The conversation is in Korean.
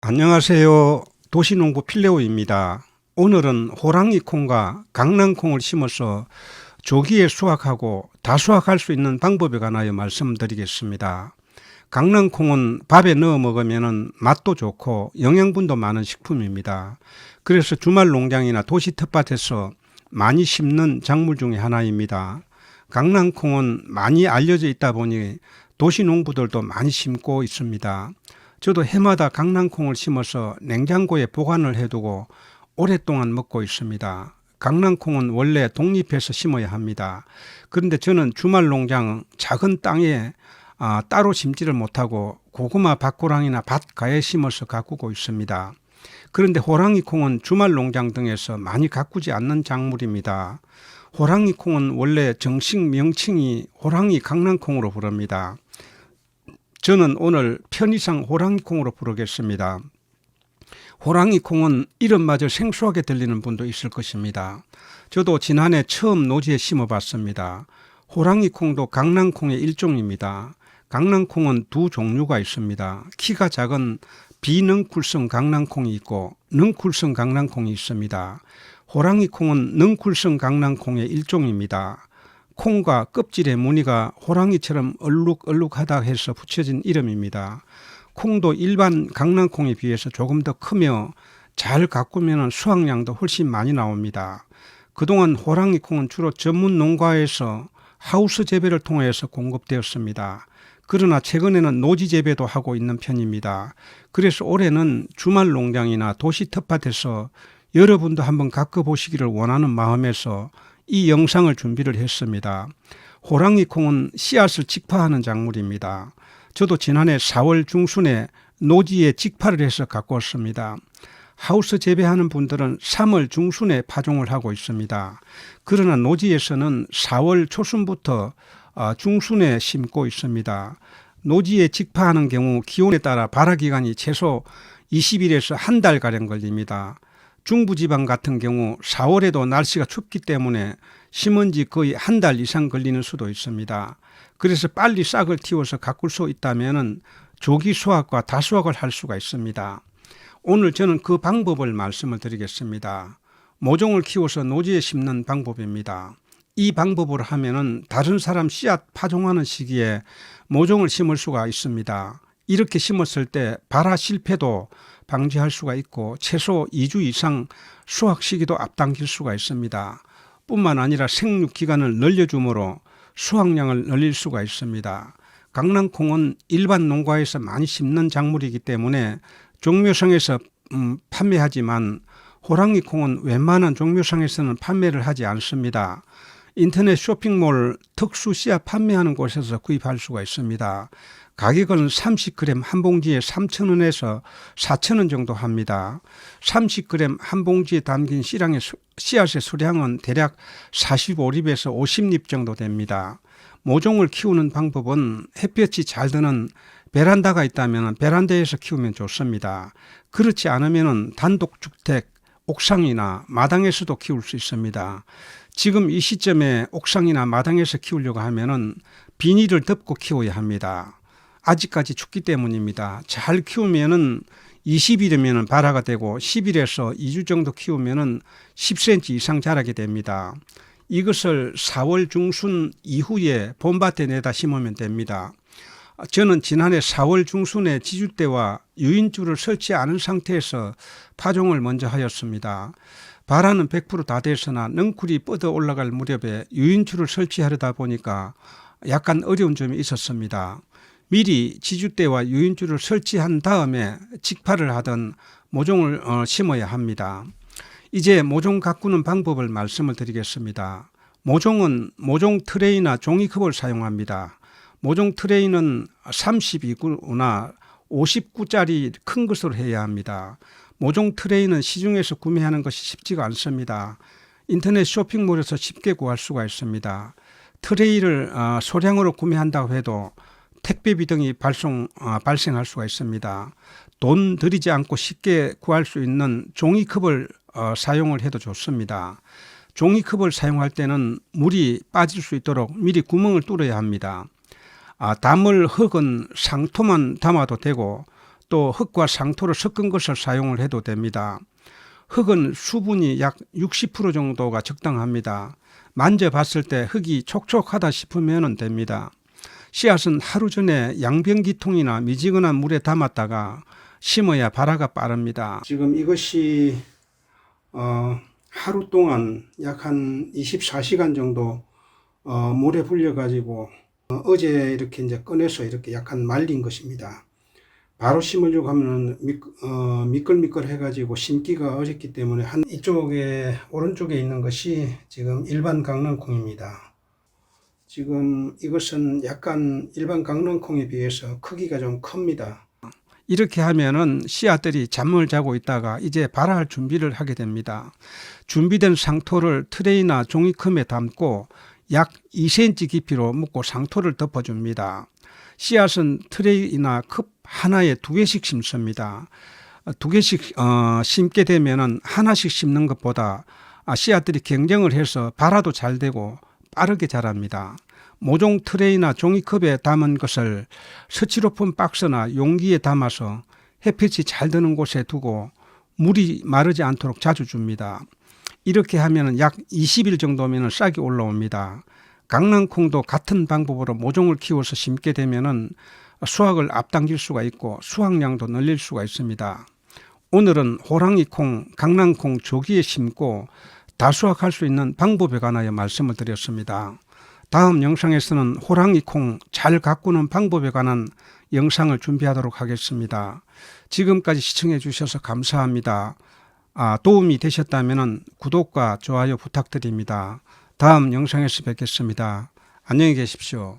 안녕하세요. 도시농부 필레오입니다. 오늘은 호랑이콩과 강낭콩을 심어서 조기에 수확하고 다수확할 수 있는 방법에 관하여 말씀드리겠습니다. 강낭콩은 밥에 넣어 먹으면 맛도 좋고 영양분도 많은 식품입니다. 그래서 주말 농장이나 도시 텃밭에서 많이 심는 작물 중에 하나입니다. 강낭콩은 많이 알려져 있다 보니 도시 농부들도 많이 심고 있습니다. 저도 해마다 강낭콩을 심어서 냉장고에 보관을 해두고 오랫동안 먹고 있습니다. 강낭콩은 원래 독립해서 심어야 합니다. 그런데 저는 주말 농장 작은 땅에 따로 심지를 못하고 고구마 밭고랑이나 밭가에 심어서 가꾸고 있습니다. 그런데 호랑이콩은 주말 농장 등에서 많이 가꾸지 않는 작물입니다. 호랑이콩은 원래 정식 명칭이 호랑이 강낭콩으로 부릅니다. 저는 오늘 편의상 호랑이콩으로 부르겠습니다. 호랑이콩은 이름마저 생소하게 들리는 분도 있을 것입니다. 저도 지난해 처음 노지에 심어봤습니다. 호랑이콩도 강낭콩의 일종입니다. 강낭콩은 두 종류가 있습니다. 키가 작은 비넝쿨성 강낭콩이 있고 넝쿨성 강낭콩이 있습니다. 호랑이콩은 넝쿨성 강낭콩의 일종입니다. 콩과 껍질의 무늬가 호랑이처럼 얼룩얼룩하다 해서 붙여진 이름입니다. 콩도 일반 강낭콩에 비해서 조금 더 크며 잘 가꾸면 수확량도 훨씬 많이 나옵니다. 그동안 호랑이콩은 주로 전문 농가에서 하우스 재배를 통해서 공급되었습니다. 그러나 최근에는 노지 재배도 하고 있는 편입니다. 그래서 올해는 주말 농장이나 도시 텃밭에서 여러분도 한번 가꿔보시기를 원하는 마음에서 이 영상을 준비를 했습니다. 호랑이콩은 씨앗을 직파하는 작물입니다. 저도 지난해 4월 중순에 노지에 직파를 해서 가꾸었습니다. 하우스 재배하는 분들은 3월 중순에 파종을 하고 있습니다. 그러나 노지에서는 4월 초순부터 중순에 심고 있습니다. 노지에 직파하는 경우 기온에 따라 발화 기간이 최소 20일에서 한 달가량 걸립니다. 중부지방 같은 경우 4월에도 날씨가 춥기 때문에 심은 지 거의 한 달 이상 걸리는 수도 있습니다. 그래서 빨리 싹을 틔워서 가꿀 수 있다면 조기 수확과 다수확을 할 수가 있습니다. 오늘 저는 그 방법을 말씀을 드리겠습니다. 모종을 키워서 노지에 심는 방법입니다. 이 방법으로 하면 다른 사람 씨앗 파종하는 시기에 모종을 심을 수가 있습니다. 이렇게 심었을 때 발화 실패도 방지할 수가 있고 최소 2주 이상 수확 시기도 앞당길 수가 있습니다. 뿐만 아니라 생육 기간을 늘려주므로 수확량을 늘릴 수가 있습니다. 강낭콩은 일반 농가에서 많이 심는 작물이기 때문에 종묘상에서 판매하지만 호랑이콩은 웬만한 종묘상에서는 판매를 하지 않습니다. 인터넷 쇼핑몰 특수 씨앗 판매하는 곳에서 구입할 수가 있습니다. 가격은 30g 한 봉지에 3,000원에서 4,000원 정도 합니다. 30g 한 봉지에 담긴 씨앗의 수량은 대략 45립에서 50립 정도 됩니다. 모종을 키우는 방법은 햇볕이 잘 드는 베란다가 있다면 베란다에서 키우면 좋습니다. 그렇지 않으면 단독주택, 옥상이나 마당에서도 키울 수 있습니다. 지금 이 시점에 옥상이나 마당에서 키우려고 하면 비닐을 덮고 키워야 합니다. 아직까지 춥기 때문입니다. 잘 키우면은 20일이면 발화가 되고 10일에서 2주 정도 키우면은 10cm 이상 자라게 됩니다. 이것을 4월 중순 이후에 봄밭에 내다 심으면 됩니다. 저는 지난해 4월 중순에 지주대와 유인줄을 설치 않은 상태에서 파종을 먼저 하였습니다. 발화는 100% 다 됐으나 넝쿨이 뻗어 올라갈 무렵에 유인줄을 설치하려다 보니까 약간 어려운 점이 있었습니다. 미리 지주대와 유인줄을 설치한 다음에 직파를 하던 모종을 심어야 합니다. 이제 모종 가꾸는 방법을 말씀을 드리겠습니다. 모종은 모종 트레이나 종이컵을 사용합니다. 모종 트레이는 32구나 59짜리 큰 것으로 해야 합니다. 모종 트레이는 시중에서 구매하는 것이 쉽지가 않습니다. 인터넷 쇼핑몰에서 쉽게 구할 수가 있습니다. 트레이를 소량으로 구매한다고 해도 택배비 등이 발생할 수가 있습니다. 돈 들이지 않고 쉽게 구할 수 있는 종이컵을 사용을 해도 좋습니다. 종이컵을 사용할 때는 물이 빠질 수 있도록 미리 구멍을 뚫어야 합니다. 담을 흙은 상토만 담아도 되고 또 흙과 상토를 섞은 것을 사용을 해도 됩니다. 흙은 수분이 약 60% 정도가 적당합니다. 만져봤을 때 흙이 촉촉하다 싶으면 됩니다. 씨앗은 하루 전에 양변기통이나 미지근한 물에 담았다가 심어야 발화가 빠릅니다. 지금 이것이 하루 동안 약 한 24시간 정도 물에 불려 가지고 어제 이렇게 이제 꺼내서 이렇게 약간 말린 것입니다. 바로 심으려고 하면 미끌미끌 해가지고 심기가 어렵기 때문에 한 이쪽에 오른쪽에 있는 것이 지금 일반 강낭콩입니다. 지금 이것은 약간 일반 강낭콩에 비해서 크기가 좀 큽니다. 이렇게 하면은 씨앗들이 잠을 자고 있다가 이제 발화할 준비를 하게 됩니다. 준비된 상토를 트레이나 종이컵에 담고 약 2cm 깊이로 묶고 상토를 덮어줍니다. 씨앗은 트레이나 컵 하나에 2개씩 심습니다. 2개씩 심게 되면은 하나씩 심는 것보다 씨앗들이 경쟁을 해서 발화도 잘 되고 빠르게 자랍니다. 모종 트레이나 종이컵에 담은 것을 스티로폼 박스나 용기에 담아서 햇빛이 잘 드는 곳에 두고 물이 마르지 않도록 자주 줍니다. 이렇게 하면 약 20일 정도면 싹이 올라옵니다. 강낭콩도 같은 방법으로 모종을 키워서 심게 되면 수확을 앞당길 수가 있고 수확량도 늘릴 수가 있습니다. 오늘은 호랑이콩, 강낭콩 조기에 심고 다수확할 수 있는 방법에 관하여 말씀을 드렸습니다. 다음 영상에서는 호랑이콩 잘 가꾸는 방법에 관한 영상을 준비하도록 하겠습니다. 지금까지 시청해 주셔서 감사합니다. 도움이 되셨다면 구독과 좋아요 부탁드립니다. 다음 영상에서 뵙겠습니다. 안녕히 계십시오.